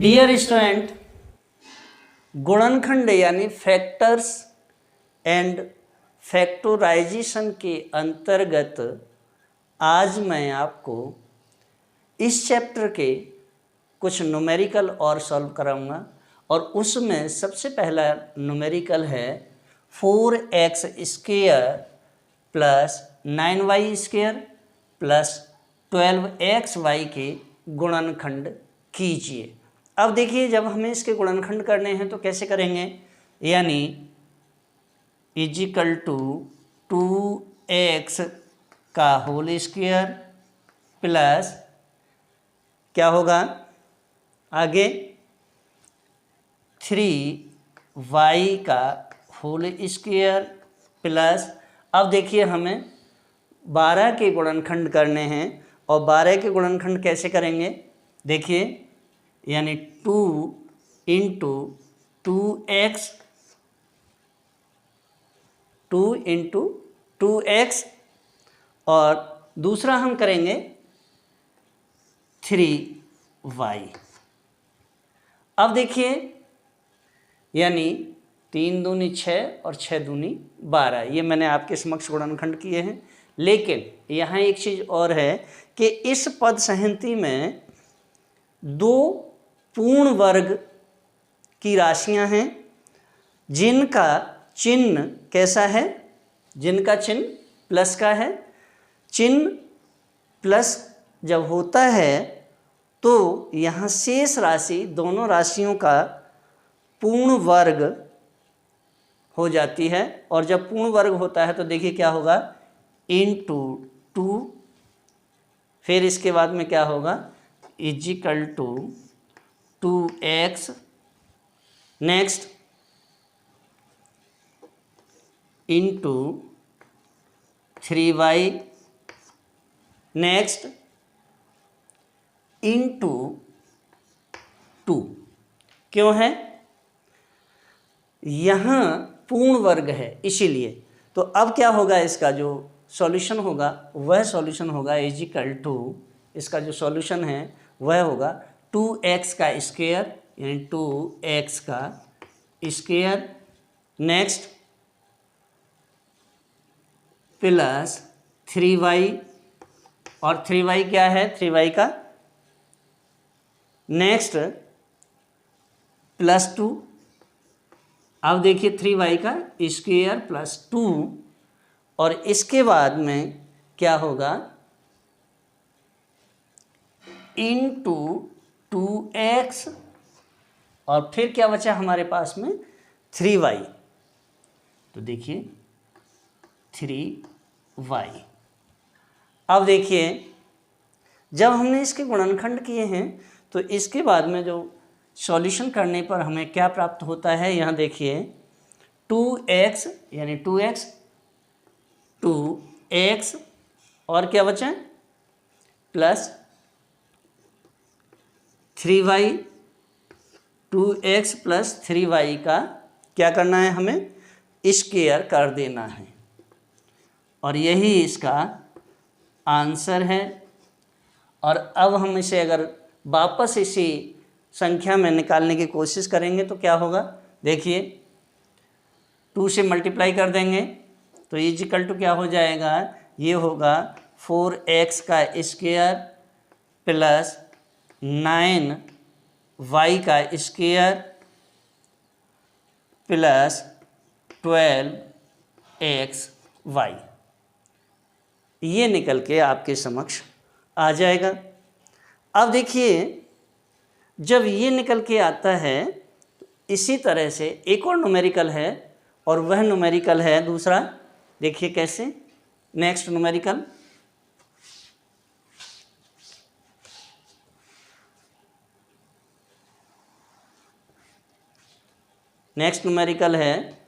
Dear student, गुणनखंड यानी factors and factorisation के अंतर्गत आज मैं आपको इस चैप्टर के कुछ न्यूमेरिकल और सॉल्व कराऊंगा और उसमें सबसे पहला न्यूमेरिकल है 4x square plus 9y square plus 12xy के गुणनखंड कीजिए। अब देखिए, जब हमें इसके गुणनखंड करने हैं तो कैसे करेंगे, यानी इजिकल टू 2x का होल स्क्वायर प्लस क्या होगा आगे 3y का होल स्क्वायर प्लस, अब देखिए हमें 12 के गुणनखंड करने हैं और 12 के गुणनखंड कैसे करेंगे, देखिए यानी 2 इंटू 2x 2 इंटू 2x और दूसरा हम करेंगे 3y। अब देखिए यानी 3 दूनी 6 और 6 दूनी 12, ये मैंने आपके समक्ष गुणनखंड किए हैं। लेकिन यहाँ एक चीज़ और है कि इस पद संहति में दो पूर्ण वर्ग की राशियां हैं जिनका चिन्ह कैसा है, जिनका चिन्ह प्लस का है। चिन्ह प्लस जब होता है तो यहाँ शेष राशि दोनों राशियों का पूर्ण वर्ग हो जाती है, और जब पूर्ण वर्ग होता है तो देखिए क्या होगा, इनटू 2, फिर इसके बाद में क्या होगा is equal to 2x, next into 3y, next into 2। क्यों है, यहाँ पूर्ण वर्ग है इसीलिए। तो अब क्या होगा, इसका जो सॉल्यूशन होगा वह सॉल्यूशन होगा इजिकल टू, इसका जो सॉल्यूशन है वह होगा 2x का स्क्वायर यानी 2x का स्क्वायर, नेक्स्ट प्लस 3y, और 3y क्या है 3y का, नेक्स्ट प्लस 2। अब देखिए 3y का स्क्वायर प्लस 2, और इसके बाद में क्या होगा इनटू 2x, और फिर क्या बचा हमारे पास में 3y, तो देखिए 3y। अब देखिए जब हमने इसके गुणनखंड किए हैं तो इसके बाद में जो सॉल्यूशन करने पर हमें क्या प्राप्त होता है, यहाँ देखिए 2x यानी 2x और क्या बचा plus 3y, 2x plus 3y का क्या करना है, हमें स्क्वायर कर देना है, और यही इसका आंसर है। और अब हम इसे अगर वापस इसी संख्या में निकालने की कोशिश करेंगे तो क्या होगा, देखिए 2 से मल्टीप्लाई कर देंगे तो इजिकल टू क्या हो जाएगा, ये होगा 4x का स्क्वायर प्लस 9y का स्क्वायर प्लस 12xy, ये निकल के आपके समक्ष आ जाएगा। अब देखिए जब ये निकल के आता है तो इसी तरह से एक और न्यूमेरिकल है, और वह न्यूमेरिकल है दूसरा, देखिए कैसे, नेक्स्ट न्यूमेरिकल है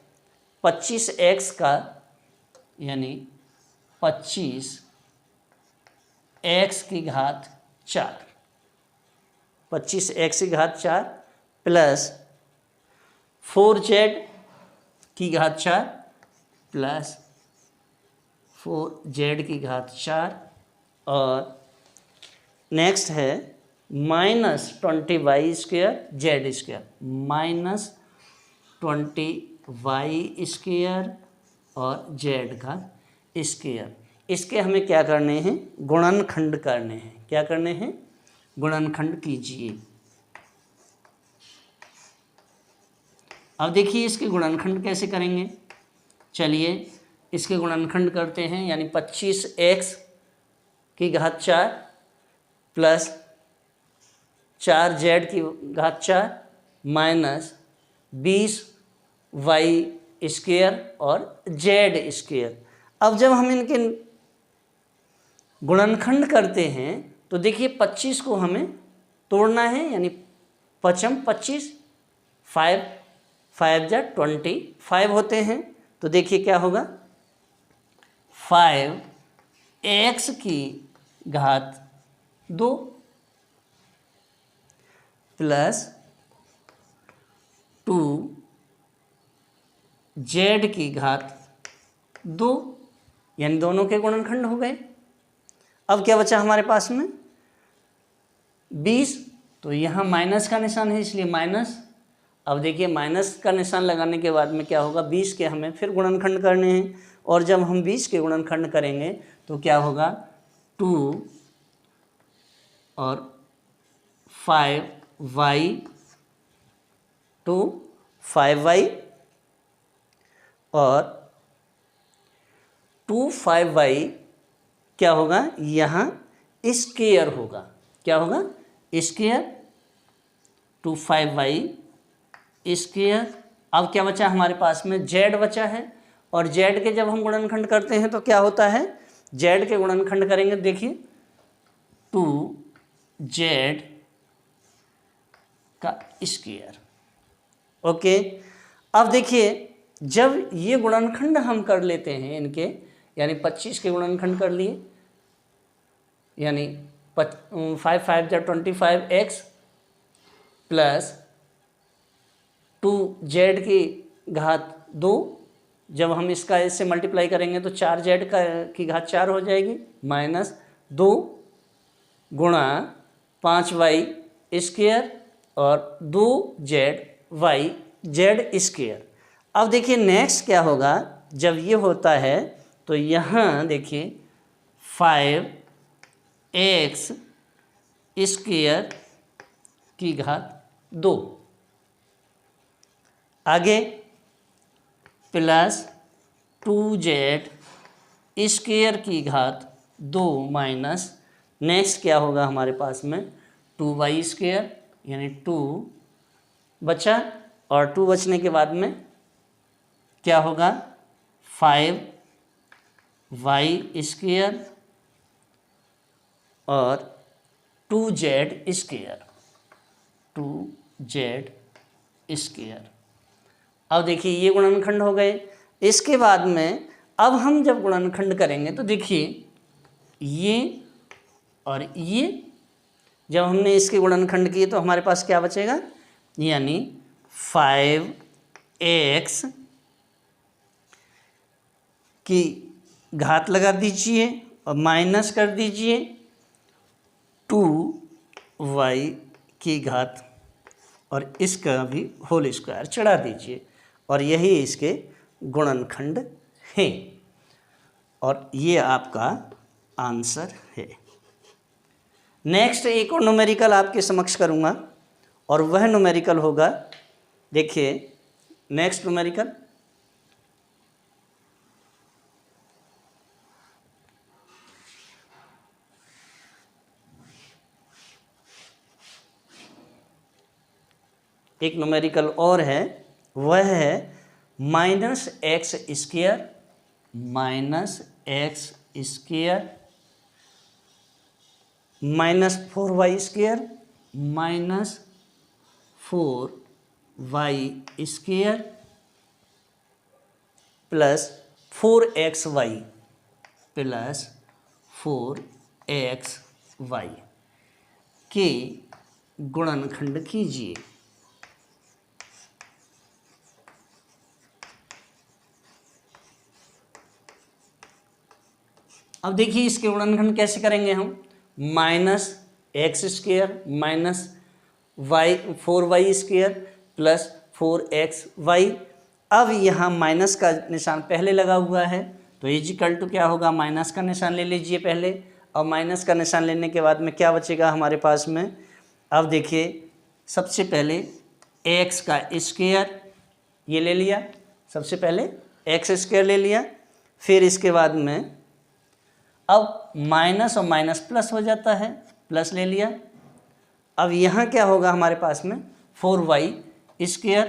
25x का यानी 25x की घात 4, 25x की घात 4 प्लस 4z की घात 4 प्लस 4z की घात 4, और नेक्स्ट है minus 20y² z², minus 20y² और z का स्क्वायर। इसके हमें क्या करने हैं, गुणनखंड करने हैं। क्या करने हैं, गुणनखंड कीजिए। अब देखिए इसके गुणनखंड कैसे करेंगे। चलिए इसके गुणनखंड करते हैं, यानी 25x की घात 4 प्लस 4z² माइनस 20y² और z²। अब जब हम इनके गुणनखंड करते हैं तो देखिए 25 को हमें तोड़ना है, यानी 5 25, 5 5 जा 25 होते हैं। तो देखिए क्या होगा, 5x की घात 2 प्लस 2z की घात 2, यानी दोनों के गुणनखंड हो गए। अब क्या बचा हमारे पास में, 20। तो यहाँ माइनस का निशान है इसलिए माइनस। अब देखिए माइनस का निशान लगाने के बाद में क्या होगा, 20 के हमें फिर गुणनखंड करने हैं, और जब हम 20 के गुणनखंड करेंगे तो क्या होगा, 2 और 5y 2 5y और 2 5y क्या होगा, यहाँ स्क्वायर होगा। क्या होगा, स्क्वायर 2 5y स्क्वायर। अब क्या बचा हमारे पास में, z बचा है, और z के जब हम गुणनखंड करते हैं तो क्या होता है, z के गुणनखंड करेंगे देखिए 2z का स्क्वायर। ओके। अब देखिए जब ये गुणनखंड हम कर लेते हैं इनके, यानी 25 के गुणनखंड कर लिए, यानी 5 5 जा 25x प्लस 2z की घात 2, जब हम इसका इससे मल्टीप्लाई करेंगे तो 4z की घात 4 हो जाएगी, माइनस 2 गुणा 5y² और 2z² अब देखिए नेक्स्ट क्या होगा, जब ये होता है तो यहाँ देखिए 5x² की घात 2, आगे प्लस 2z² की घात 2 माइनस नेक्स्ट क्या होगा हमारे पास में, 2y², यानी 2 बचा, और 2 बचने के बाद में क्या होगा, 5y² और 2z²। अब देखिए ये गुणनखंड हो गए। इसके बाद में अब हम जब गुणनखंड करेंगे तो देखिए ये और ये जब हमने इसके गुणनखंड किए तो हमारे पास क्या बचेगा, यानी 5x की घात लगा दीजिए और माइनस कर दीजिए 2y की घात और इसका भी होल स्क्वायर चढ़ा दीजिए, और यही इसके गुणनखंड है, और ये आपका आंसर है। नेक्स्ट एक और न्यूमेरिकल आपके समक्ष करूँगा, और वह न्यूमेरिकल होगा, देखिए नेक्स्ट न्यूमेरिकल एक न्यूमेरिकल और है, वह है -x² -4y² -4y² plus 4xy के गुणनखंड कीजिए। अब देखिए इसके गुणनखंड कैसे करेंगे हम, -4y² x square minus y 4y² plus 4xy। अब यहाँ माइनस का निशान पहले लगा हुआ है तो इजिकल टू क्या होगा, माइनस का निशान ले लीजिए पहले, और माइनस का निशान लेने के बाद में क्या बचेगा हमारे पास में। अब देखिए सबसे पहले एक्स का स्क्वायर ये ले लिया, सबसे पहले एक्स स्क्वायर ले लिया, फिर इसके बाद में अब माइनस और माइनस प्लस हो जाता है, प्लस ले लिया। अब यहाँ क्या होगा हमारे पास में 4y²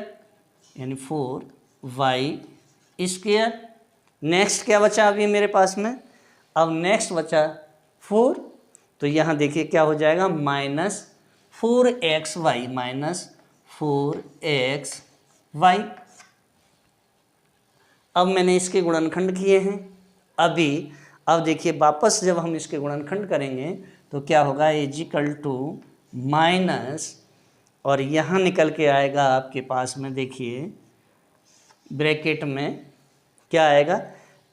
यानी 4y²। नेक्स्ट क्या बचा अभी मेरे पास में, अब नेक्स्ट बचा 4, तो यहाँ देखिए क्या हो जाएगा -4xy, -4xy। अब मैंने इसके गुणनखंड किए हैं अभी। अब देखिए वापस जब हम इसके गुणनखंड करेंगे तो क्या होगा, इजिकल टू माइनस, और यहाँ निकल के आएगा आपके पास में, देखिए ब्रैकेट में क्या आएगा,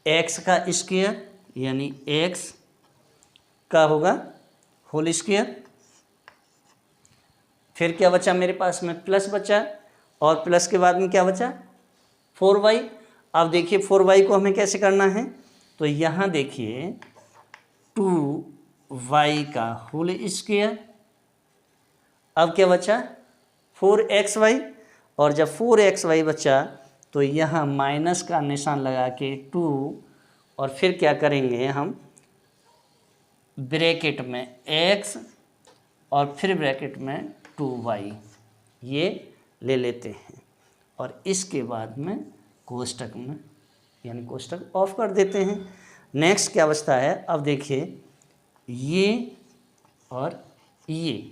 x का स्क्वायर यानी x का होगा होल स्क्वायर। फिर क्या बचा मेरे पास में, प्लस बचा, और प्लस के बाद में क्या बचा 4y। अब देखिए 4y को हमें कैसे करना है, तो यहाँ देखिए 2y का होल स्क्वायर। अब क्या बचा 4xy, और जब 4xy बचा तो यहाँ माइनस का निशान लगा के 2, और फिर क्या करेंगे हम ब्रैकेट में x और फिर ब्रैकेट में 2y ये ले लेते हैं, और इसके बाद में कोष्टक में यानी कोष्टक ऑफ कर देते हैं। नेक्स्ट क्या बचता है, अब देखिए ये और ये,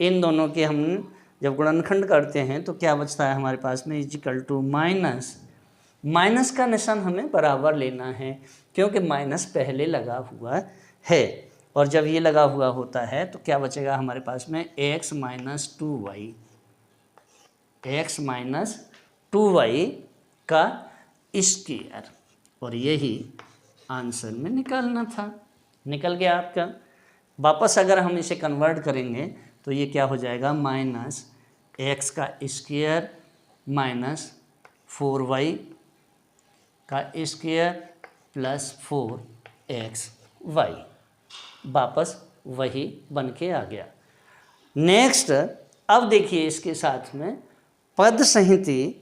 इन दोनों के हम जब गुणनखंड करते हैं तो क्या बचता है हमारे पास में, इजिकल टू माइनस। माइनस का निशान हमें बराबर लेना है क्योंकि माइनस पहले लगा हुआ है, और जब ये लगा हुआ होता है तो क्या बचेगा हमारे पास में, x - 2y, x - 2y का स्क्वायर, और यही आंसर में निकालना था, निकल गया आपका। वापस अगर हम इसे कन्वर्ट करेंगे तो ये क्या हो जाएगा, -x का स्क्वायर माइनस 4y का स्क्वायर प्लस 4xy, वापस वही बन के आ गया। नेक्स्ट अब देखिए इसके साथ में पद संहिति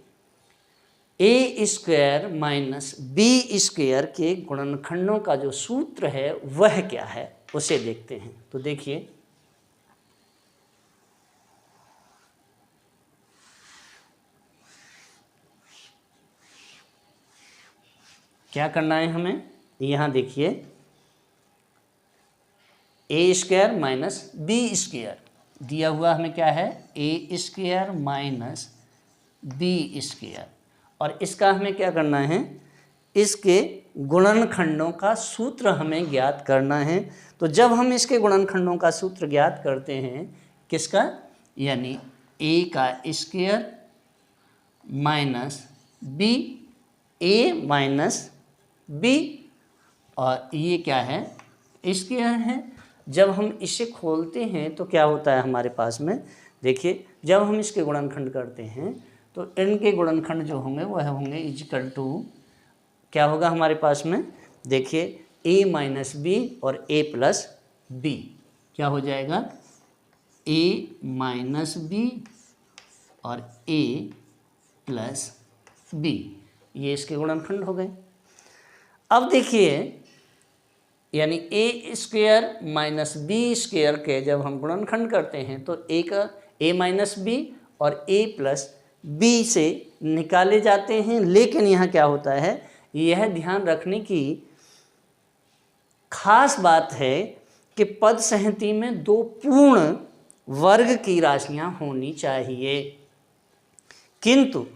a² माइनस b² के गुणनखंडों का जो सूत्र है वह क्या है उसे देखते हैं। तो देखिए क्या करना है हमें, यहाँ देखिए a² माइनस b² दिया हुआ हमें क्या है, a² माइनस b², और इसका हमें क्या करना है, इसके गुणनखंडों का सूत्र हमें ज्ञात करना है। तो जब हम इसके गुणनखंडों का सूत्र ज्ञात करते हैं किसका, यानी a का square minus b, a minus b, और ये क्या है, स्क्वायर है। जब हम इसे खोलते हैं तो क्या होता है हमारे पास में, देखिए जब हम इसके गुणनखंड करते हैं तो इनके गुणनखंड जो होंगे वह होंगे इजिकल टू, क्या होगा हमारे पास में, देखिए a माइनस बी और a प्लस बी, क्या हो जाएगा a माइनस बी और a प्लस बी, ये इसके गुणनखंड हो गए। अब देखिए यानी a² माइनस b² के जब हम गुणनखंड करते हैं तो a का a माइनस बी और a प्लस बी से निकाले जाते हैं। लेकिन यहाँ क्या होता है, यह ध्यान रखने की खास बात है कि पद संहिता में दो पूर्ण वर्ग की राशियाँ होनी चाहिए, किंतु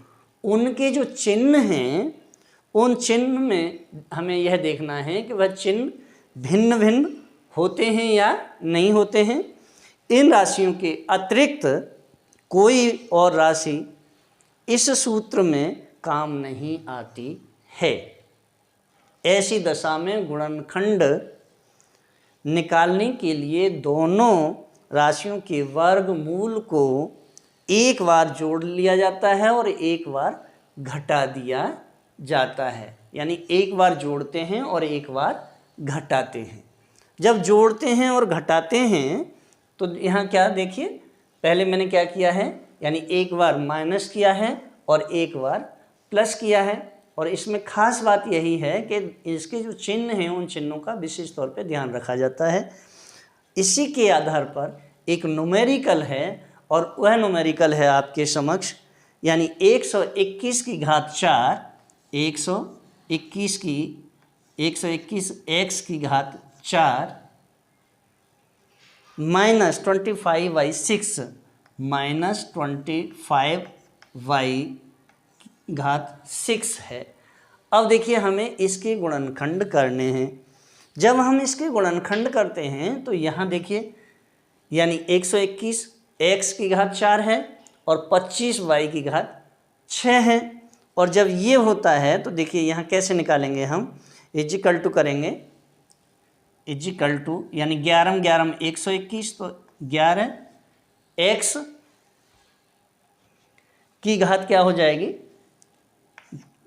उनके जो चिन्ह हैं उन चिन्ह में हमें यह देखना है कि वह चिन्ह भिन्न भिन्न होते हैं या नहीं होते हैं। इन राशियों के अतिरिक्त कोई और राशि इस सूत्र में काम नहीं आती है। ऐसी दशा में गुणनखंड निकालने के लिए दोनों राशियों के वर्गमूल को एक बार जोड़ लिया जाता है और एक बार घटा दिया जाता है, यानी एक बार जोड़ते हैं और एक बार घटाते हैं। जब जोड़ते हैं और घटाते हैं तो यहाँ क्या देखिए, पहले मैंने क्या किया है, यानी एक बार माइनस किया है और एक बार प्लस किया है। और इसमें खास बात यही है कि इसके जो चिन्ह हैं उन चिन्हों का विशेष तौर पे ध्यान रखा जाता है। इसी के आधार पर एक न्यूमेरिकल है और वह न्यूमेरिकल है आपके समक्ष, यानी 121 की घात 4, 121 x की घात 4 माइनस 25/6 माइनस 25/6 है। अब देखिए हमें इसके गुणनखंड करने हैं। जब हम इसके गुणनखंड करते हैं तो यहाँ देखिए, यानी 121 x की घात 4 है और 25y की घात 6 है। और जब ये होता है तो देखिए यहाँ कैसे निकालेंगे हम, इजिकल टू करेंगे, इजिकल टू यानी 11 11 121, तो 11x की घात क्या हो जाएगी,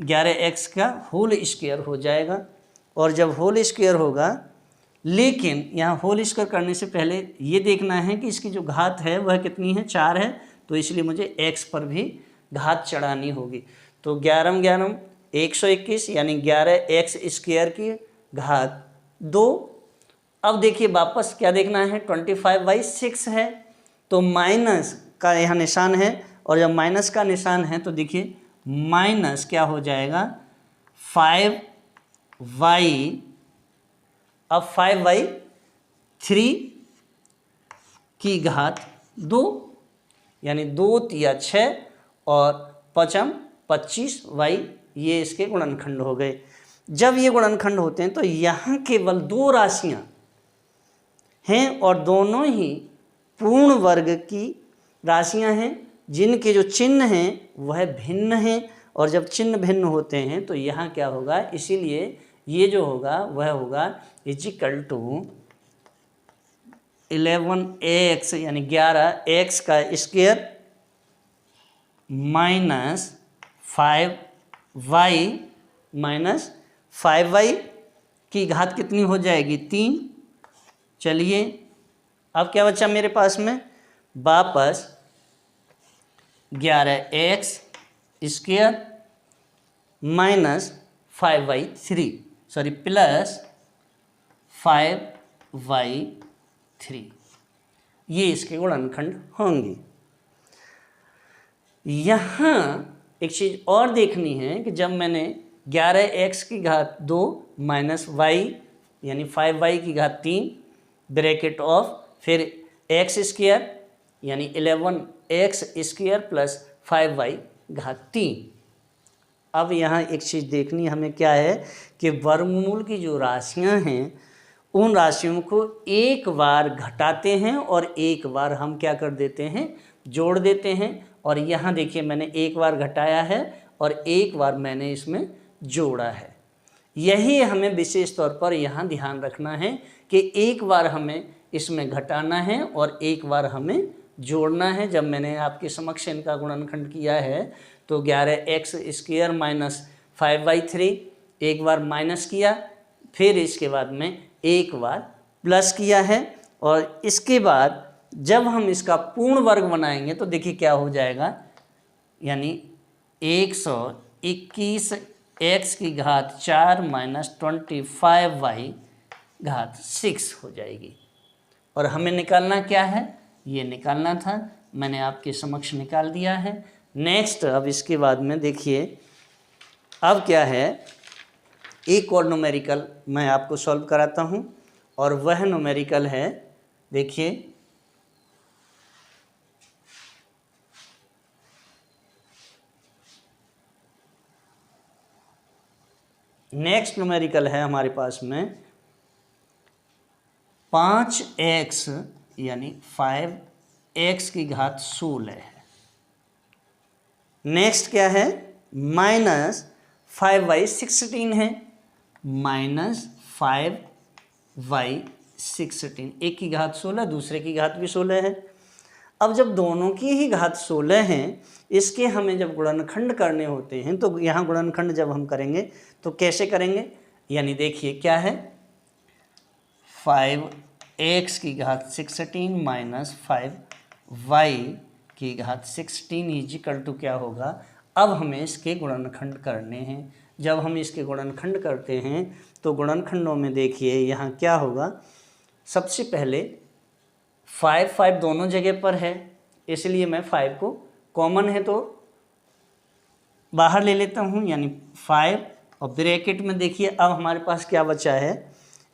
11x का होल स्क्वायर हो जाएगा। और जब होल स्क्वायर होगा, लेकिन यहाँ होल स्क्वायर करने से पहले ये देखना है कि इसकी जो घात है वह कितनी है, 4 है, तो इसलिए मुझे x पर भी घात चढ़ानी होगी। तो 11 11 121 यानी 11x स्क्वायर की घात 2। अब देखिए वापस क्या देखना है, 25/6 है, तो माइनस का यहाँ निशान है, और जब माइनस का निशान है तो देखिए माइनस क्या हो जाएगा, 5y, अब 5/3 की घात 2, यानी 2 तिया 6 और 5 25y, ये इसके गुणनखंड हो गए। जब ये गुणनखंड होते हैं तो यहाँ केवल 2 राशियाँ हैं और दोनों ही पूर्ण वर्ग की राशियाँ हैं, जिनके जो चिन्ह हैं वह भिन्न हैं। और जब चिन्ह भिन्न होते हैं तो यहाँ क्या होगा, इसीलिए ये जो होगा वह होगा इजिकल टू 11x यानी 11x का square minus 5y minus 5y की घात कितनी हो जाएगी, 3। चलिए अब क्या बचा मेरे पास में, वापस 11x square minus 5/3 sorry plus 5/3, ये इसके गुणनखंड होंगे। यहाँ एक चीज़ और देखनी है कि जब मैंने 11x की घात 2 माइनस y यानी 5y की घात 3 ब्रैकेट ऑफ फिर x स्क्वायर यानी 11x स्क्वायर प्लस 5y घात 3। अब यहाँ एक चीज़ देखनी हमें क्या है कि वर्गमूल की जो राशियाँ हैं उन राशियों को एक बार घटाते हैं और एक बार हम क्या कर देते हैं, जोड़ देते हैं। और यहाँ देखिए मैंने एक बार घटाया है और एक बार मैंने इसमें जोड़ा है। यही हमें विशेष तौर पर यहाँ ध्यान रखना है कि एक बार हमें इसमें घटाना है और एक बार हमें जोड़ना है। जब मैंने आपके समक्ष इनका गुणनखंड किया है तो 11x स्क्वायर माइनस 5/3 एक बार माइनस किया, फिर इसके बाद में एक बार प्लस किया है, और इसके बाद जब हम इसका पूर्ण वर्ग बनाएंगे तो देखिए क्या हो जाएगा, यानी 121x की घात 4 माइनस 25y घात 6 हो जाएगी। और हमें निकालना क्या है, ये निकालना था, मैंने आपके समक्ष निकाल दिया है। नेक्स्ट अब इसके बाद में देखिए अब क्या है, एक और न्यूमेरिकल मैं आपको सॉल्व कराता हूँ, और वह न्यूमेरिकल है, देखिए नेक्स्ट न्यूमेरिकल है हमारे पास में 5x यानी 5x की घात 16 है। नेक्स्ट क्या है, माइनस 5/16 है, माइनस 5/16 16, एक की घात 16, दूसरे की घात भी 16 है। अब जब दोनों की ही घात 16 हैं, इसके हमें जब गुणनखंड करने होते हैं तो यहाँ गुणनखंड जब हम करेंगे तो कैसे करेंगे, यानी देखिए क्या है, 5x की घात 16 माइनस 5y की घात 16 इजिकल टू क्या होगा। अब हमें इसके गुणनखंड करने हैं। जब हम इसके गुणनखंड करते हैं तो गुणनखंडों में देखिए यहाँ क्या होगा, सबसे पहले 5 दोनों जगह पर है, इसलिए मैं 5 को कॉमन है तो बाहर ले लेता हूँ, यानी 5 और ब्रैकेट में देखिए अब हमारे पास क्या बचा है,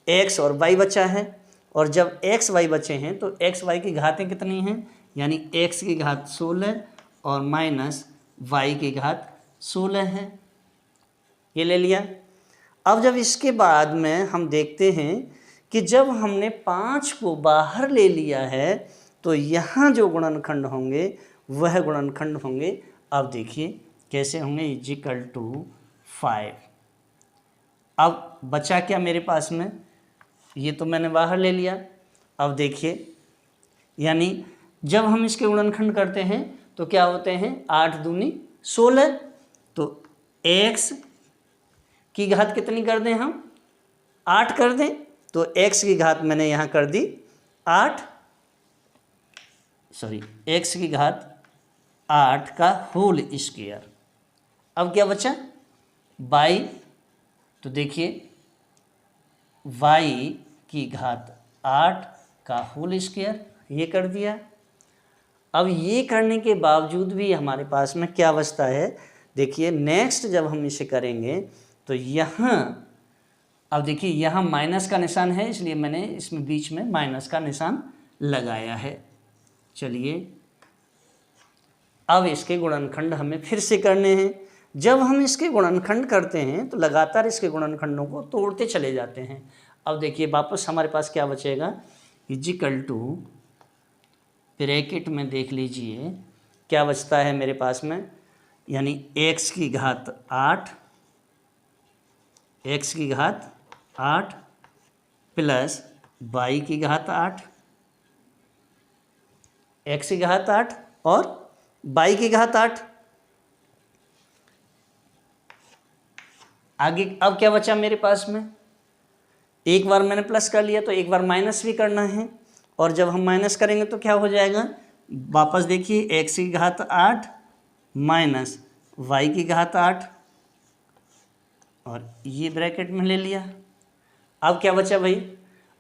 x और y बचा है। और जब x y बचे हैं तो x y की घातें कितनी हैं, यानी x की घात 16 और माइनस y की घात 16 है, ये ले लिया। अब जब इसके बाद में हम देखते हैं कि जब हमने 5 को बाहर ले लिया है तो यहाँ जो गुणनखंड होंगे वह गुणनखंड होंगे, अब देखिए कैसे होंगे, इजिकल टू 5। अब बचा क्या मेरे पास में, ये तो मैंने बाहर ले लिया। अब देखिए यानी जब हम इसके गुणनखंड करते हैं तो क्या होते हैं, 8 दूनी 16, तो x की घात कितनी कर दें हम, 8 कर दें, तो x की घात मैंने यहाँ कर दी 8, सॉरी x की घात 8 का होल स्क्वायर। अब क्या बचा y, तो देखिए y की घात 8 का होल स्क्वायर, ये कर दिया। अब ये करने के बावजूद भी हमारे पास में क्या बचता है, देखिए नेक्स्ट जब हम इसे करेंगे तो यहाँ, अब देखिए यहाँ माइनस का निशान है, इसलिए मैंने इसमें बीच में माइनस का निशान लगाया है। चलिए अब इसके गुणनखंड हमें फिर से करने हैं। जब हम इसके गुणनखंड करते हैं तो लगातार इसके गुणनखंडों को तोड़ते चले जाते हैं। अब देखिए वापस हमारे पास क्या बचेगा, इजिकल टू ब्रैकेट में देख लीजिए क्या बचता है मेरे पास में, यानी x की घात 8, x की घात 8 प्लस y की घात 8, x की घात 8 और y की घात 8। आगे अब क्या बचा मेरे पास में, एक बार मैंने प्लस कर लिया तो एक बार माइनस भी करना है, और जब हम माइनस करेंगे तो क्या हो जाएगा, वापस देखिए x की घात 8 माइनस y की घात 8, और ये ब्रैकेट में ले लिया। अब क्या बचा भाई,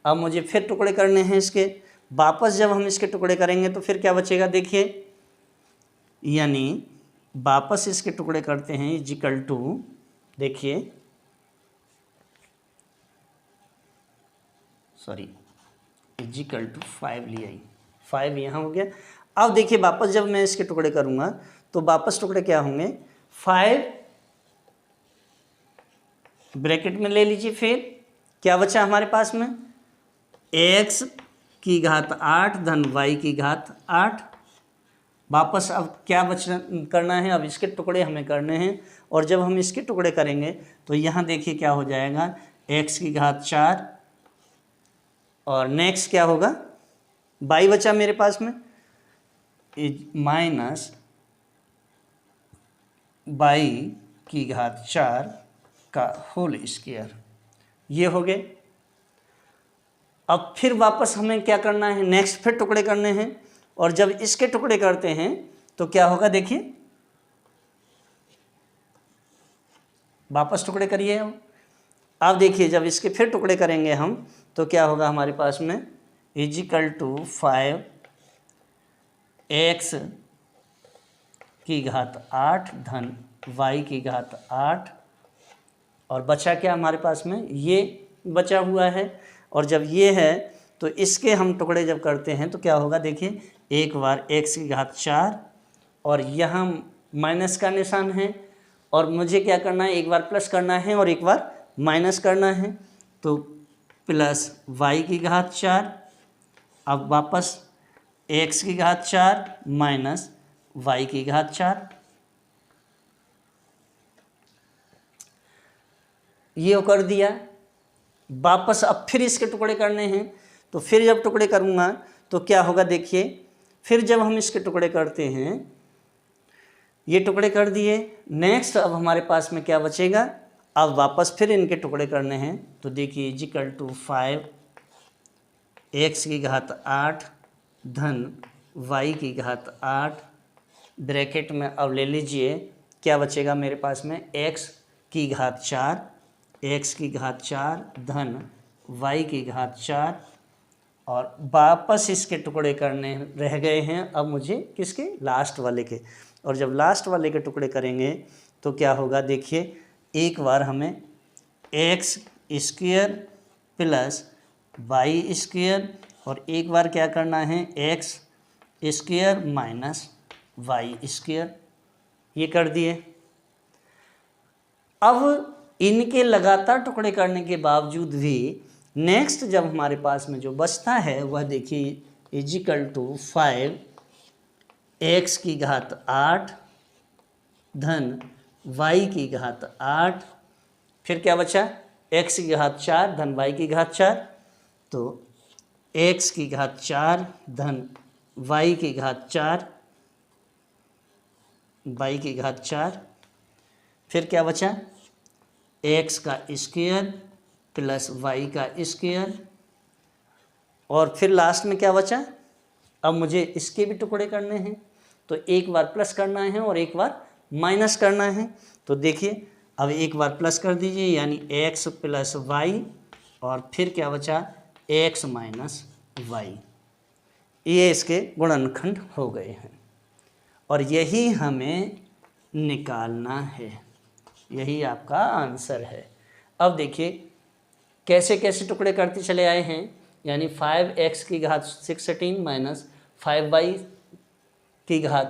अब मुझे फिर टुकड़े करने हैं इसके। वापस जब हम इसके टुकड़े करेंगे तो फिर क्या बचेगा, देखिए यानी वापस इसके टुकड़े करते हैं, इजिकल टू देखिए सॉरी इजिकल टू 5 लिया, 5 यहाँ हो गया। अब देखिए वापस जब मैं इसके टुकड़े करूँगा तो वापस टुकड़े क्या होंगे, 5 ब्रैकेट में ले लीजिए, फिर क्या बचा हमारे पास में, x की घात 8 धन y की घात 8। वापस अब क्या करना है, अब इसके टुकड़े हमें करने हैं, और जब हम इसके टुकड़े करेंगे तो यहाँ देखिए क्या हो जाएगा, x की घात 4 और नेक्स्ट क्या होगा, y बचा मेरे पास में माइनस y की घात 4 का होल स्क्वायर, ये हो गए। अब फिर वापस हमें क्या करना है, नेक्स्ट फिर टुकड़े करने हैं, और जब इसके टुकड़े करते हैं तो क्या होगा, देखिए वापस टुकड़े करिए। अब देखिए जब इसके फिर टुकड़े करेंगे हम तो क्या होगा हमारे पास में, इजिकल टू 5x की घात 8 धन y की घात 8, और बचा क्या हमारे पास में, ये बचा हुआ है। और जब ये है तो इसके हम टुकड़े जब करते हैं तो क्या होगा, देखिए एक बार x की घात 4 और यहाँ माइनस का निशान है, और मुझे क्या करना है, एक बार प्लस करना है और एक बार माइनस करना है, तो प्लस y की घात 4, अब वापस x की घात 4 माइनस y की घात 4, ये कर दिया। वापस अब फिर इसके टुकड़े करने हैं तो फिर जब टुकड़े करूँगा तो क्या होगा देखिए, फिर जब हम इसके टुकड़े करते हैं, ये टुकड़े कर दिए, नेक्स्ट अब हमारे पास में क्या बचेगा, अब वापस फिर इनके टुकड़े करने हैं। तो देखिए इजिकल टू 5x⁸ धन y⁸, ब्रैकेट में अब ले लीजिए क्या बचेगा मेरे पास में, x⁴ धन y⁴, और वापस इसके टुकड़े करने रह गए हैं अब मुझे किसके, लास्ट वाले के। और जब लास्ट वाले के टुकड़े करेंगे तो क्या होगा देखिए, एक बार हमें x² प्लस y² और एक बार क्या करना है x² माइनस y², ये कर दिए। अब इनके लगातार टुकड़े करने के बावजूद भी नेक्स्ट जब हमारे पास में जो बचता है वह देखिए इजिकल टू 5x⁸ धन y⁸, फिर क्या बचा x⁴ धन y⁴, तो x⁴ धन y⁴, फिर क्या बचा x² प्लस y², और फिर लास्ट में क्या बचा, अब मुझे इसके भी टुकड़े करने हैं, तो एक बार प्लस करना है और एक बार माइनस करना है। तो देखिए अब एक बार प्लस कर दीजिए यानी x प्लस y, और फिर क्या बचा x माइनस y, ये इसके गुणनखंड हो गए हैं और यही हमें निकालना है, यही आपका आंसर है। अब देखिए कैसे कैसे टुकड़े करते चले आए हैं, यानी 5x⁸ माइनस 5y⁸,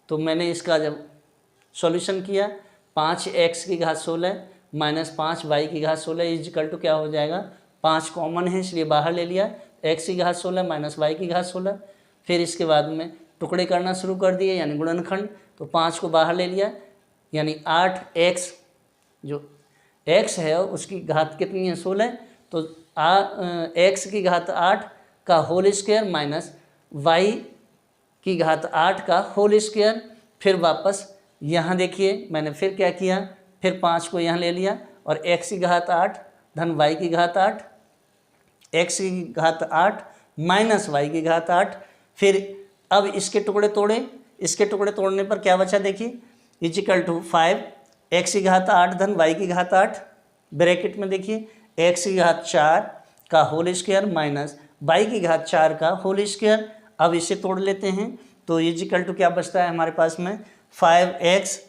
तो मैंने इसका जब सॉल्यूशन किया 5x⁴ minus 5y⁴ is equal to क्या हो जाएगा, 5 कॉमन है इसलिए बाहर ले लिया, x⁴ माइनस y⁴, फिर इसके बाद में टुकड़े करना शुरू कर दिए यानी गुणनखंड, तो 5 को बाहर ले लिया यानी 8x, जो x है उसकी घात कितनी है 16, तो x⁸ का होल स्क्वायर माइनस y⁸ का होल स्क्वायर, फिर वापस यहाँ देखिए मैंने फिर क्या किया, फिर 5 को यहाँ ले लिया और x⁸ धन y⁸, x⁸ माइनस y⁸, फिर अब इसके टुकड़े तोड़े, इसके टुकड़े तोड़ने पर क्या बचा देखिए इजिकल टू 5x⁸ धन y⁸, ब्रैकेट में देखिए x⁴ का होल स्क्वायर माइनस y⁴ का होल स्क्वायर। अब इसे तोड़ लेते हैं तो इजिकल टू क्या बचता है हमारे पास में 5x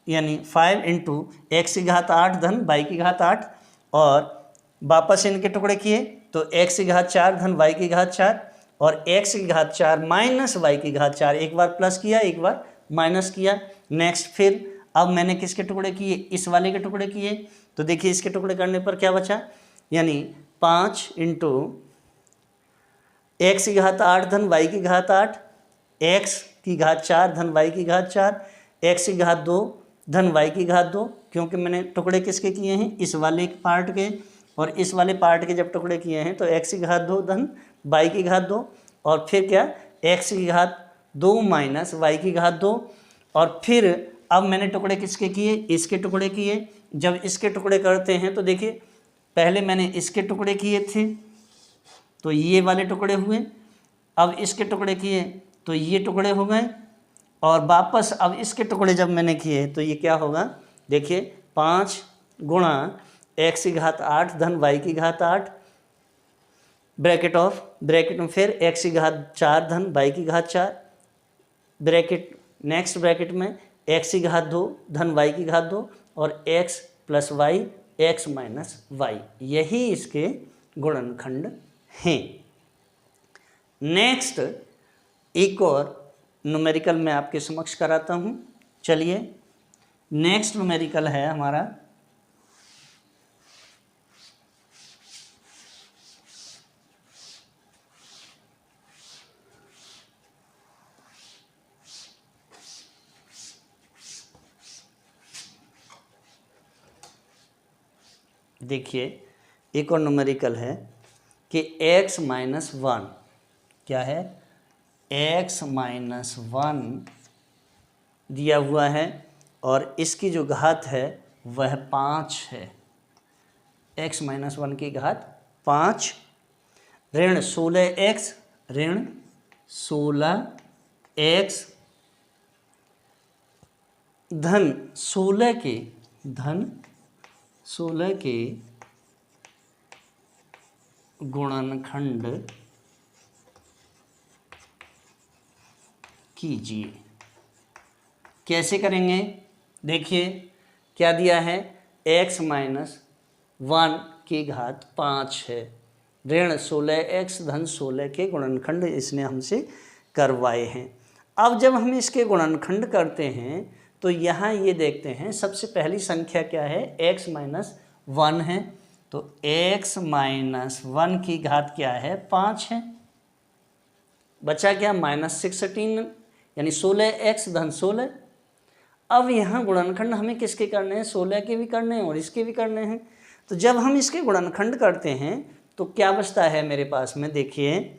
यानी 5 इंटू x⁸ धन y⁸, और वापस इनके टुकड़े किए तो x⁴ धन y⁴, और x⁴ माइनस y⁴, एक बार प्लस किया एक बार माइनस किया। नेक्स्ट फिर अब मैंने किसके टुकड़े किए, इस वाले के टुकड़े किए, तो देखिए इसके टुकड़े करने पर क्या बचा, यानी 5 इंटू x⁸ धन y⁸, x⁴ धन y⁴, x⁴ धन y⁴, क्योंकि मैंने टुकड़े किसके किए हैं, इस वाले पार्ट के, और इस वाले पार्ट के जब टुकड़े किए हैं तो x⁴ धन y⁴, और फिर क्या x⁴ माइनस y⁴, और फिर अब मैंने टुकड़े किसके किए, इसके टुकड़े किए। जब इसके टुकड़े करते हैं तो देखिए पहले मैंने इसके टुकड़े किए थे तो ये वाले टुकड़े हुए, अब इसके टुकड़े किए तो ये टुकड़े हो गए, और वापस अब इसके टुकड़े जब मैंने किए तो ये क्या होगा देखिए 5 गुणा x⁸ धन y⁸, ब्रैकेट में फिर x⁴ धन y⁴, ब्रैकेट नेक्स्ट ब्रैकेट में x⁴ धन y⁴, और x plus y x minus y, यही इसके गुणनखंड हैं। नेक्स्ट एक और न्यूमेरिकल मैं आपके समक्ष कराता हूँ। चलिए नेक्स्ट न्यूमेरिकल है हमारा देखिए एक और न्यूमेरिकल है कि x माइनस वन, क्या है, x माइनस वन दिया हुआ है और इसकी जो घात है वह 5 है। x माइनस वन की घात 5 ऋण 16x, ऋण 16x धन 16 के गुणनखंड कीजिए। कैसे करेंगे? देखिए क्या दिया है, x माइनस वन की घात 5 है, ऋण 16x धन 16 के गुणनखंड इसने हमसे करवाए हैं। अब जब हम इसके गुणनखंड करते हैं तो यहाँ ये देखते हैं, सबसे पहली संख्या क्या है, x माइनस वन है, तो x माइनस वन की घात क्या है, 5 है। बचा क्या, -16 यानी 16x धन 16। अब यहाँ गुणनखंड हमें किसके करने हैं, 16 के भी करने हैं और इसके भी करने हैं। तो जब हम इसके गुणनखंड करते हैं तो क्या बचता है मेरे पास में, देखिए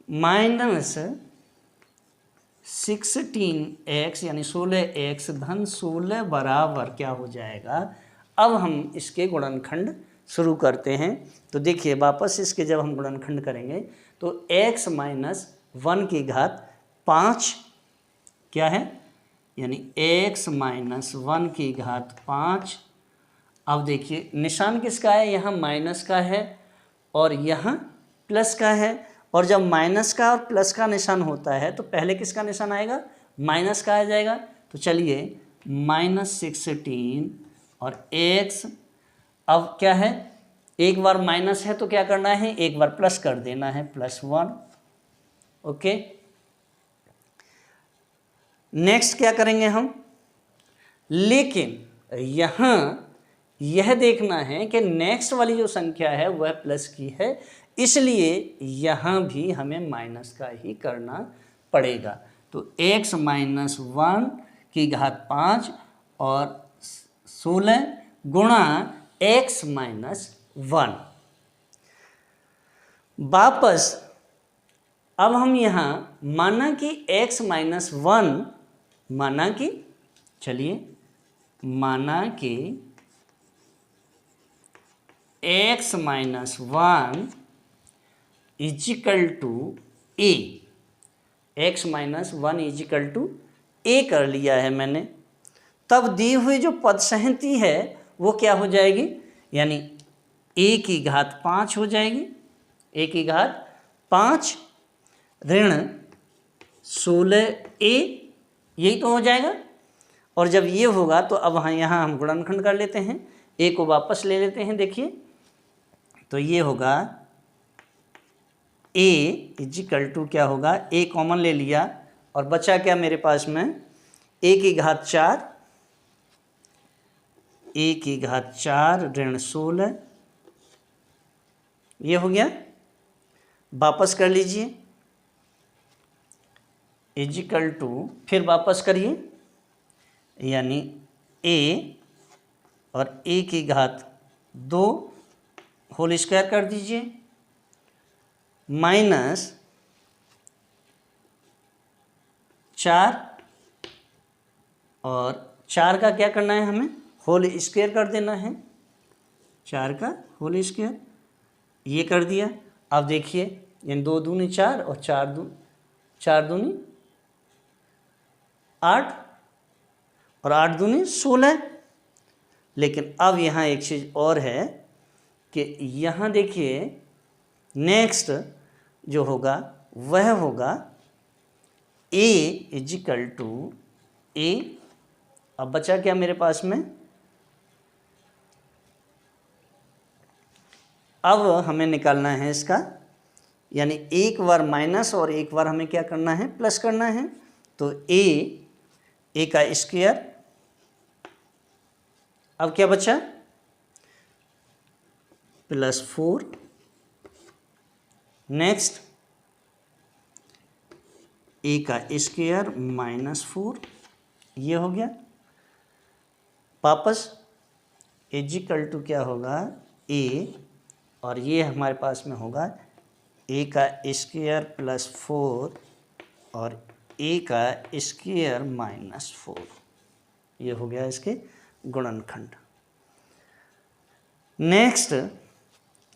-16x यानी 16x धन 16 बराबर क्या हो जाएगा। अब हम इसके गुणनखंड शुरू करते हैं। तो देखिए वापस इसके जब हम गुणनखंड करेंगे तो x माइनस वन की घात 5 क्या है, यानी x माइनस वन की घात 5। अब देखिए निशान किसका है, यहाँ माइनस का है और यहाँ प्लस का है, और जब माइनस का और प्लस का निशान होता है तो पहले किसका निशान आएगा, माइनस का आ जाएगा। तो चलिए -16 और x, अब क्या है, एक बार माइनस है तो क्या करना है, एक बार प्लस कर देना है, +1। ओके, नेक्स्ट क्या करेंगे हम, लेकिन यहाँ यह देखना है कि नेक्स्ट वाली जो संख्या है वह प्लस की है, इसलिए यहाँ भी हमें माइनस का ही करना पड़ेगा। तो x माइनस वन की घात 5 और 16 गुणा x माइनस वन। वापस अब हम यहाँ माना कि x माइनस वन, माना कि x minus one equal to a, x minus one equal to a कर लिया है मैंने। तब दी हुई जो पद संहति है वो क्या हो जाएगी, यानी a की घात 5 हो जाएगी, a की घात 5 ऋण 16a, यही तो हो जाएगा। और जब ये होगा तो अब यहाँ हम गुणनखंड कर लेते हैं, a को वापस ले लेते हैं। देखिए तो ये होगा a इजिकल टू क्या होगा, a कॉमन ले लिया और बचा क्या मेरे पास में, a की घात 4, a की घात 4 ऋण 16, ये हो गया। वापस कर लीजिए इजिकल टू, फिर वापस करिए, यानी a और a की घात 2 होल स्क्वायर कर दीजिए, -4 और 4 का क्या करना है हमें, होल स्क्वायर कर देना है, 4 का होल स्क्वायर, ये कर दिया। अब देखिए यानी 2 दूनी 4 और 4 दूनी 8 और 8 दूनी 16। लेकिन अब यहाँ एक चीज़ और है कि यहाँ देखिए नेक्स्ट जो होगा वह होगा a इजिकल टू a। अब बचा क्या मेरे पास में, अब हमें निकालना है इसका, यानी एक बार माइनस और एक बार हमें क्या करना है, प्लस करना है। तो a का स्क्वायर, अब क्या बचा, +4, नेक्स्ट a का स्क्वायर -4, ये हो गया। वापस इजिकल टू क्या होगा, a और ये हमारे पास में होगा a का स्क्वायर प्लस 4 और a का स्क्वायर माइनस 4। ये हो गया इसके गुणनखंड। नेक्स्ट,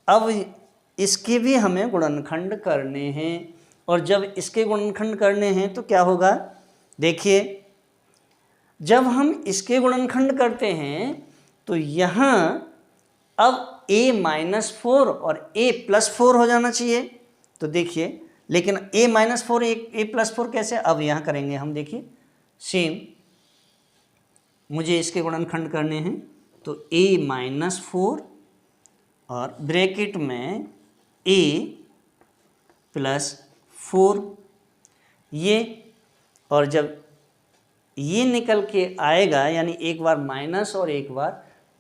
अब इसके भी हमें गुणनखंड करने हैं, और जब इसके गुणनखंड करने हैं तो क्या होगा, देखिए जब हम इसके गुणनखंड करते हैं तो यहाँ अब a-4 और a+4 हो जाना चाहिए। तो देखिए, लेकिन a-4 a+4 कैसे, अब यहाँ करेंगे हम। देखिए सेम, मुझे इसके गुणनखंड करने हैं तो a-4 और ब्रैकेट में a+4 ये, और जब ये निकल के आएगा यानी एक बार माइनस और एक बार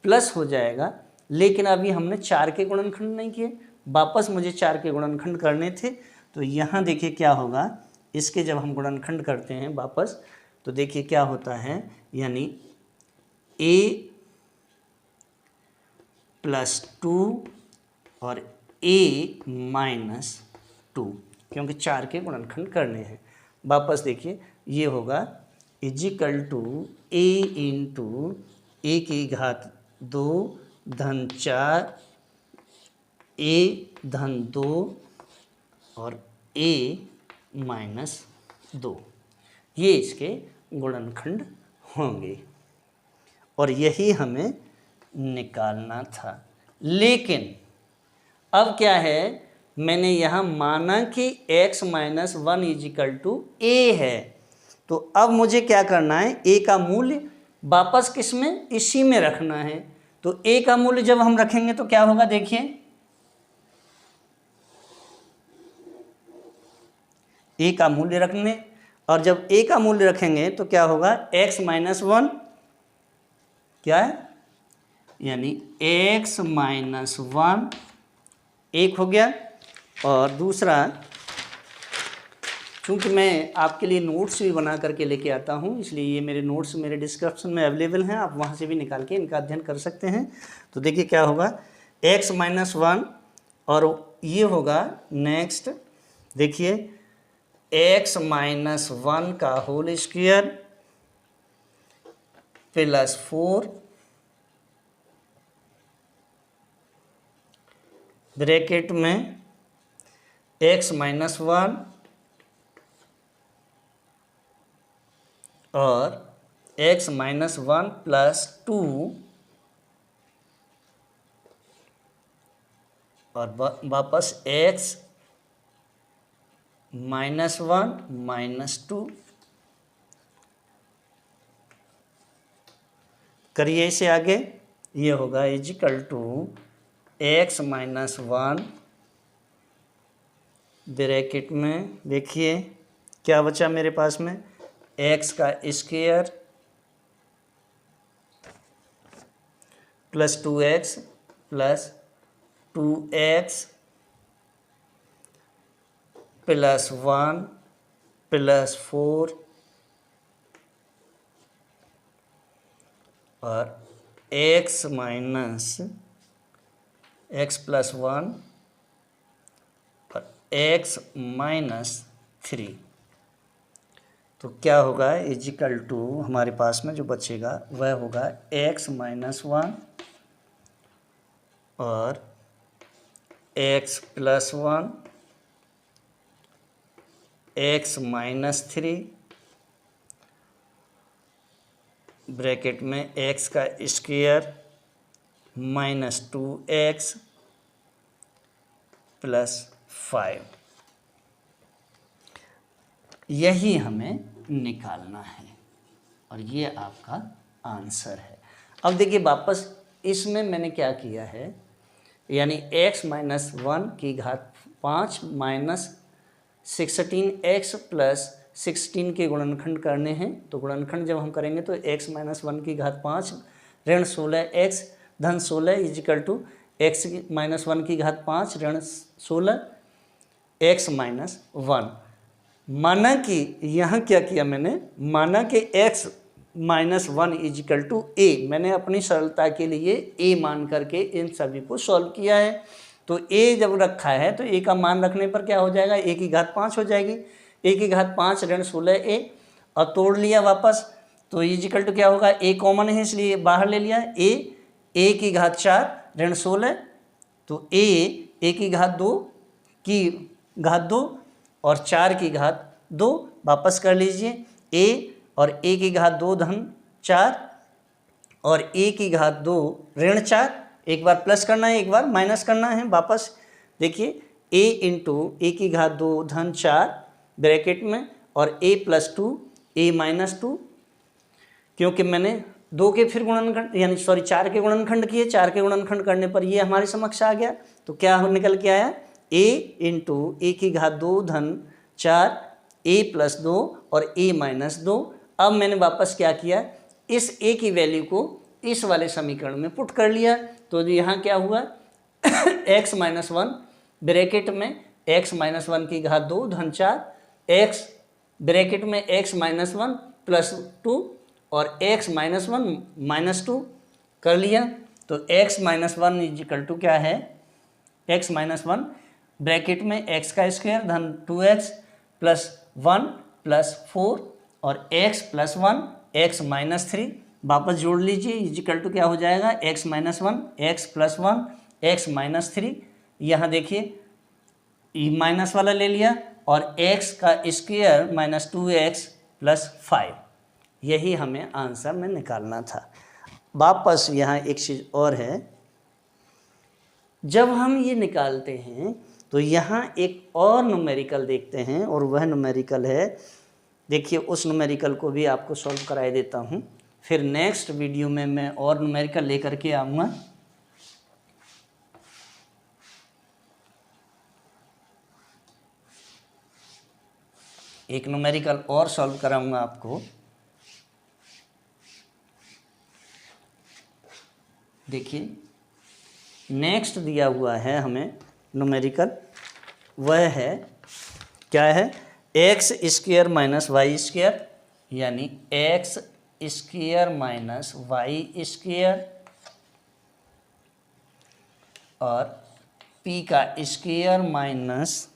प्लस हो जाएगा। लेकिन अभी हमने 4 के गुणनखंड नहीं किए, वापस मुझे 4 के गुणनखंड करने थे। तो यहाँ देखिए क्या होगा, इसके जब हम गुणनखंड करते हैं वापस तो देखिए क्या होता है, यानी a+2 और a-2, क्योंकि 4 के गुणनखंड करने हैं। वापस देखिए ये होगा is equal to a into a की घात 2 धन 4 a-2 और a-2, ये इसके गुणनखंड होंगे और यही हमें निकालना था। लेकिन अब क्या है, मैंने यहाँ माना कि x - 1 इजिकल टू a है, तो अब मुझे क्या करना है, a का मूल्य वापस किस में, इसी में रखना है। तो a का मूल्य जब हम रखेंगे तो क्या होगा, देखिए a का मूल्य रखने, और जब a का मूल्य रखेंगे तो क्या होगा, x - 1 क्या है, यानी x - 1 एक हो गया। और दूसरा, चूँकि मैं आपके लिए नोट्स भी बना करके लेके आता हूँ, इसलिए ये मेरे नोट्स मेरे डिस्क्रिप्शन में अवेलेबल हैं, आप वहाँ से भी निकाल के इनका अध्ययन कर सकते हैं। तो देखिए क्या होगा, x - 1 और ये होगा नेक्स्ट, देखिए x - 1 का होल स्क्वायर प्लस 4 ब्रैकेट में x - 1 और x - 1 प्लस 2 और वापस x - 1 माइनस 2, करिए इसे आगे। ये होगा इजिकल टू x - 1 ब्रैकेट में, देखिए क्या बचा मेरे पास में, x का square plus 2x plus 2x plus 1 plus 4 और x माइनस x प्लस 1 और x माइनस 3। तो क्या होगा, इजिकल टू हमारे पास में जो बचेगा वह होगा x - 1 और x plus 1 x minus 3 bracket में x का स्क्वायर माइनस 2x प्लस 5, यही हमें निकालना है और ये आपका आंसर है। अब देखिए वापस इसमें मैंने क्या किया है, यानी x - 1 की घात 5 माइनस 16x प्लस 16 के गुणनखंड करने हैं। तो गुणनखंड जब हम करेंगे तो x - 1 की घात 5 ऋण 16x धन 16 इजिकल टू x - 1 की घात 5 ऋण 16 x - 1। माना कि यहाँ क्या किया मैंने, माना कि x - 1 इजिकल टू a, मैंने अपनी सरलता के लिए a मान करके इन सभी को सॉल्व किया है। तो ए जब रखा है तो ए का मान रखने पर क्या हो जाएगा, ए की घात 5 हो जाएगी। ए की घात 5 ऋण 16 ए, और तोड़ लिया वापस, तो इजिकल टू क्या होगा, ए कॉमन है इसलिए बाहर ले लिया, ए की घात 4 ऋण 16, तो ए की घात 2 की घात 2 और 4 की घात 2, वापस कर लीजिए, ए और ए की घात 2 धन 4 और ए की घात 2 ऋण 4, एक बार प्लस करना है एक बार माइनस करना है। वापस देखिए ए इंटू ए की घात 2 धन 4 ब्रैकेट में और ए प्लस 2 ए माइनस 2, क्योंकि मैंने 2 के फिर गुणनखंड यानी 4 के गुणनखंड किए, 4 के गुणनखंड करने पर ये हमारे समक्ष आ गया। तो क्या निकल के आया, ए इंटू ए की घात 2 धन 4 ए प्लस 2 और ए माइनस 2। अब मैंने वापस क्या किया, इस ए की वैल्यू को इस वाले समीकरण में पुट कर लिया, तो यहाँ क्या हुआ x माइनस 1 ब्रैकेट में x माइनस 1 की घात 2 धन 4, x ब्रैकेट में x माइनस 1 प्लस 2 और x माइनस 1 माइनस 2 कर लिया। तो x माइनस 1 इजिकल टू क्या है, x माइनस 1 ब्रैकेट में x का स्क्वायर धन 2x प्लस 1 प्लस 4 और x प्लस 1 x माइनस 3, वापस जोड़ लीजिए, इजिकल टू क्या हो जाएगा, x minus 1 x plus 1 x minus 3। यहाँ देखिए माइनस वाला ले लिया और x का स्क्वायर माइनस 2x प्लस 5, यही हमें आंसर में निकालना था। वापस यहाँ एक चीज़ और है, जब हम ये निकालते हैं तो यहाँ एक और न्यूमेरिकल देखते हैं और वह न्यूमेरिकल है, देखिए उस न्यूमेरिकल को भी आपको सॉल्व कराए देता हूँ, फिर नेक्स्ट वीडियो में मैं और न्यूमेरिकल लेकर के आऊँगा। एक न्यूमेरिकल और सॉल्व कराऊंगा आपको। देखिए नेक्स्ट दिया हुआ है हमें न्यूमेरिकल, वह है क्या है, x square minus y square, यानी x square minus y square और पी का स्क्वायर माइनस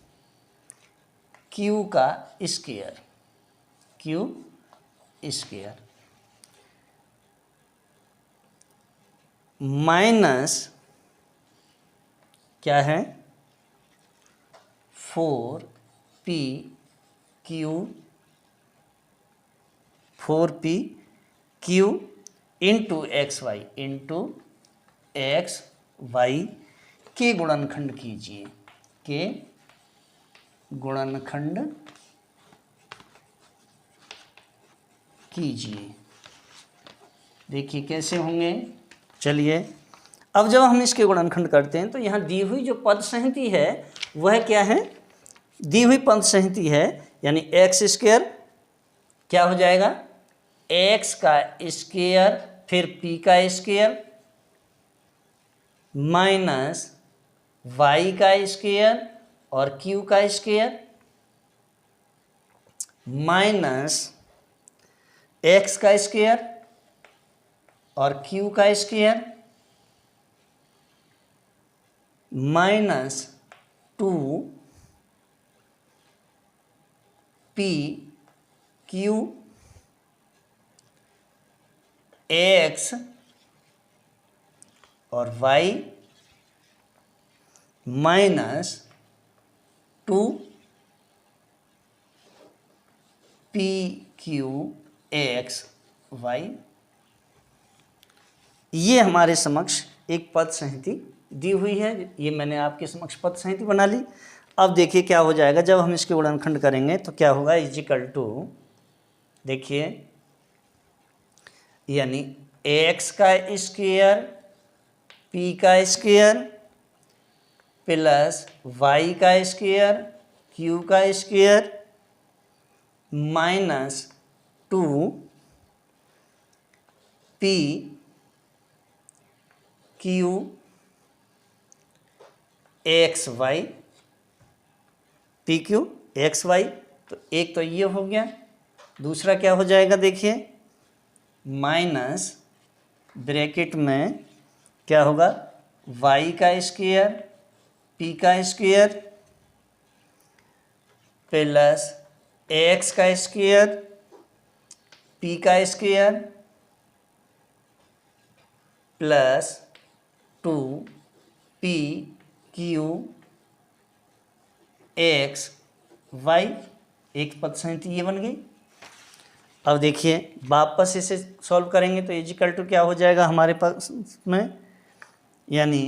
क्यू का स्क्वायर, क्यू स्क्वायर माइनस क्या है 4p Q into x Y के गुणनखंड कीजिए, के गुणनखंड कीजिए। देखिए कैसे होंगे, चलिए अब जब हम इसके गुणनखंड करते हैं तो यहाँ दी हुई जो पद संहति है वह क्या है, दी हुई पद संहति है, यानी एक्स स्क्वायर क्या हो जाएगा, एक्स का स्क्वायर फिर पी का स्क्वायर माइनस वाई का स्क्वायर और क्यू का स्क्वायर माइनस एक्स का स्क्वायर और क्यू का square minus 2p q x और y minus 2p q x y. ये हमारे समक्ष एक पद संहति दी हुई है, ये मैंने आपके समक्ष पद संहति बना ली। अब देखिए क्या हो जाएगा, जब हम इसके गुणनखंड करेंगे तो क्या होगा, इजिकल टू देखिए यानी एक्स का स्क्वायर पी का स्क्वायर प्लस वाई का स्क्वायर क्यू का square minus 2p q x y, p q x y. तो एक तो ये हो गया, दूसरा क्या हो जाएगा देखिए माइनस ब्रैकेट में क्या होगा, वाई का स्क्वायर पी का स्क्वायर प्लस एक्स का स्क्वायर पी का square plus 2 p q x y, एक पद संयुक्त ये बन गई। अब देखिए वापस इसे सॉल्व करेंगे तो इजिकल टू क्या हो जाएगा हमारे पास में, यानी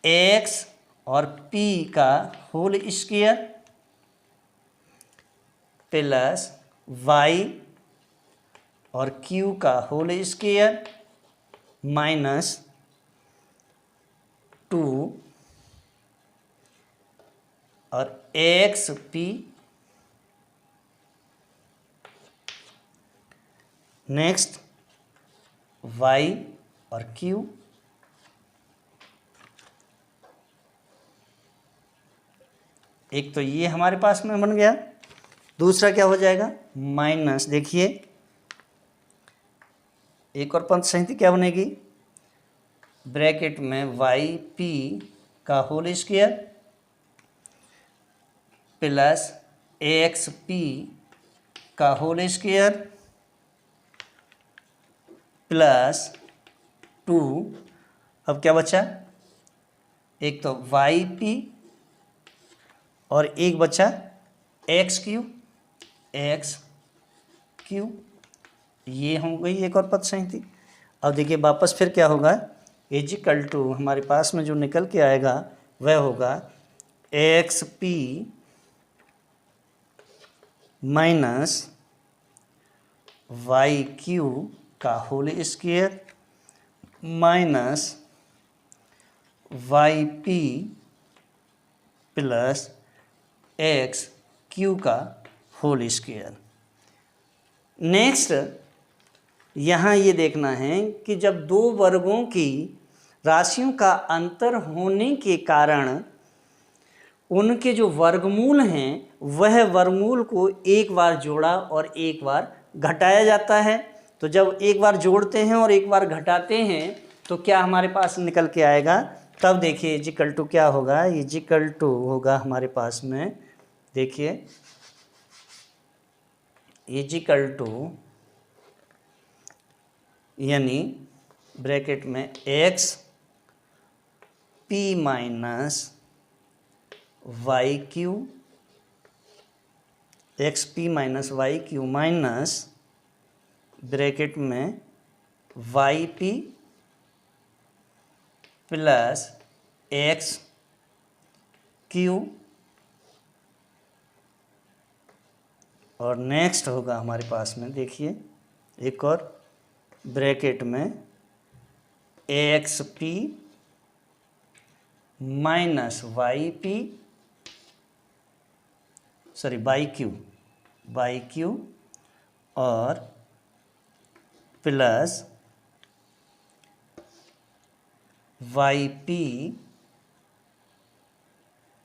x और p का होल स्क्वायर प्लस y और q का होल स्क्वायर माइनस 2 और एक्स पी नेक्स्ट y और q, एक तो ये हमारे पास में बन गया, दूसरा क्या हो जाएगा माइनस, देखिए एक और पंच संहिता क्या बनेगी, ब्रैकेट में वाई पी का whole square plus x p का होल स्क्वायर प्लस 2, अब क्या बचा, एक तो वाई पी और एक बचा एक्स क्यू, ये हो गई एक और पद संहिता। अब देखिए वापस फिर क्या होगा, इजिकल टू हमारे पास में जो निकल के आएगा वह होगा x p minus y q का whole square minus y p plus x q का होल स्क्वायर। नेक्स्ट यहाँ ये देखना है कि जब दो वर्गों की राशियों का अंतर होने के कारण उनके जो वर्गमूल हैं वह वर्गमूल को एक बार जोड़ा और एक बार घटाया जाता है। तो जब एक बार जोड़ते हैं और एक बार घटाते हैं तो क्या हमारे पास निकल के आएगा, तब देखिए इजिकल टू क्या होगा, इजिकल टू होगा हमारे पास में, देखिए इजिकल टू यानी ब्रैकेट में x p minus y q, x p minus y q minus bracket में y p plus x q, और नेक्स्ट होगा हमारे पास में, देखिए एक और ब्रैकेट में x p minus y p, sorry y q और plus y p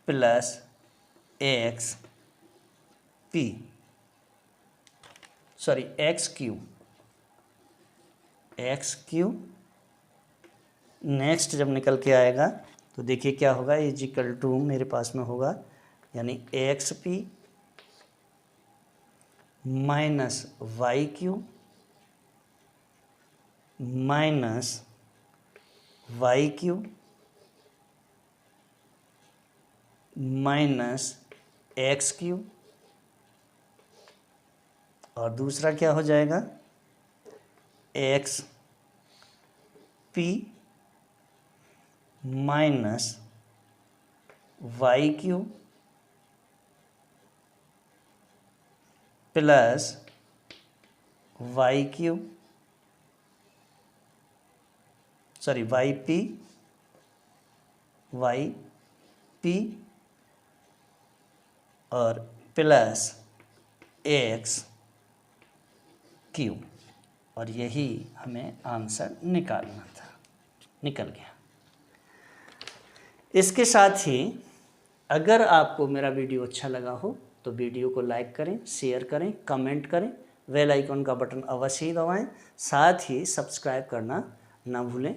plus x p, sorry x q. Next जब निकल के आएगा तो देखिए क्या होगा, इजिकल टू मेरे पास में होगा यानी x p minus y q minus y q minus x q, और दूसरा क्या हो जाएगा x p minus y q plus y q, sorry y p और प्लस एक्स क्यू, और यही हमें आंसर निकालना था, निकल गया। इसके साथ ही अगर आपको मेरा वीडियो अच्छा लगा हो तो वीडियो को लाइक करें, शेयर करें, कमेंट करें, बेल आइकन का बटन अवश्य ही दबाएं, साथ ही सब्सक्राइब करना ना भूलें।